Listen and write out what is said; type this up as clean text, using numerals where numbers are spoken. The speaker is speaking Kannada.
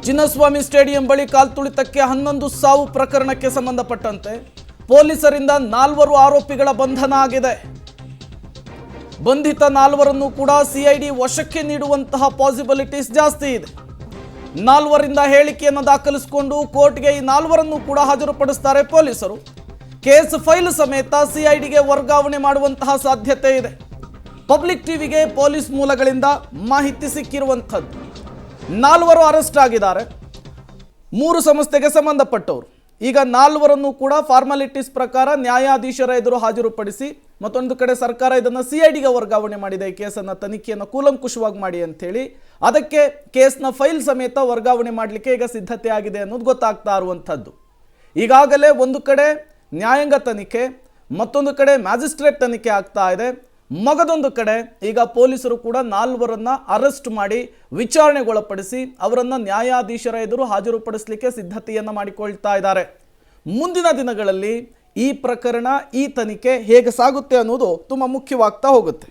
ಚಿನ್ನಸ್ವಾಮಿ ಸ್ಟೇಡಿಯಂ ಬಳಿ ಕಾಲ್ತುಳಿತಕ್ಕೆ 11 ಸಾವು ಪ್ರಕರಣಕ್ಕೆ ಸಂಬಂಧಪಟ್ಟಂತೆ ಪೊಲೀಸರಿಂದ 4 ಆರೋಪಿಗಳ ಬಂಧನ ಆಗಿದೆ. ಬಂಧಿತ 4ರನ್ನು ಕೂಡ ಸಿಐಡಿ ವಶಕ್ಕೆ ನೀಡುವಂತಹ ಪಾಸಿಬಿಲಿಟೀಸ್ ಜಾಸ್ತಿ ಇದೆ. 4ರಿಂದ ಹೇಳಿಕೆಯನ್ನು ದಾಖಲಿಸಿಕೊಂಡು ಕೋರ್ಟ್ಗೆ ಈ 4ರನ್ನು ಕೂಡ ಹಾಜರುಪಡಿಸುತ್ತಾರೆ ಪೊಲೀಸರು. ಕೇಸ್ ಫೈಲ್ ಸಮೇತ ಸಿಐಡಿಗೆ ವರ್ಗಾವಣೆ ಮಾಡುವಂತಹ ಸಾಧ್ಯತೆ ಇದೆ. ಪಬ್ಲಿಕ್ ಟಿವಿಗೆ ಪೊಲೀಸ್ ಮೂಲಗಳಿಂದ ಮಾಹಿತಿ ಸಿಕ್ಕಿರುವಂಥದ್ದು. 4 ಅರೆಸ್ಟ್ ಆಗಿದ್ದಾರೆ. 3 ಸಂಸ್ಥೆಗೆ ಸಂಬಂಧಪಟ್ಟವರು. ಈಗ 4ರನ್ನು ಕೂಡ ಫಾರ್ಮಾಲಿಟೀಸ್ ಪ್ರಕಾರ ನ್ಯಾಯಾಧೀಶರ ಎದುರು ಹಾಜರುಪಡಿಸಿ ಮತ್ತೊಂದು ಕಡೆ ಸರ್ಕಾರ ಇದನ್ನು ಸಿಐಡಿಗೆ ವರ್ಗಾವಣೆ ಮಾಡಿದೆ. ಈ ಕೇಸನ್ನು ತನಿಖೆಯನ್ನು ಕೂಲಂಕುಷವಾಗಿ ಮಾಡಿ ಅಂಥೇಳಿ ಅದಕ್ಕೆ ಕೇಸ್ನ ಫೈಲ್ ಸಮೇತ ವರ್ಗಾವಣೆ ಮಾಡಲಿಕ್ಕೆ ಈಗ ಸಿದ್ಧತೆ ಆಗಿದೆ ಅನ್ನೋದು ಗೊತ್ತಾಗ್ತಾ ಇರುವಂಥದ್ದು. ಈಗಾಗಲೇ ಒಂದು ಕಡೆ ನ್ಯಾಯಾಂಗ ತನಿಖೆ, ಮತ್ತೊಂದು ಕಡೆ ಮ್ಯಾಜಿಸ್ಟ್ರೇಟ್ ತನಿಖೆ ಆಗ್ತಾ ಇದೆ. ಮಗದೊಂದು ಕಡೆ ಈಗ ಪೊಲೀಸರು ಕೂಡ 4ರನ್ನು ಅರೆಸ್ಟ್ ಮಾಡಿ ವಿಚಾರಣೆಗೊಳಪಡಿಸಿ ಅವರನ್ನು ನ್ಯಾಯಾಧೀಶರ ಎದುರು ಹಾಜರುಪಡಿಸಲಿಕ್ಕೆ ಸಿದ್ಧತೆಯನ್ನು ಮಾಡಿಕೊಳ್ತಾ ಇದ್ದಾರೆ. ಮುಂದಿನ ದಿನಗಳಲ್ಲಿ ಈ ಪ್ರಕರಣ, ಈ ತನಿಖೆ ಹೇಗೆ ಸಾಗುತ್ತೆ ಅನ್ನೋದು ತುಂಬ ಮುಖ್ಯವಾಗ್ತಾ ಹೋಗುತ್ತೆ.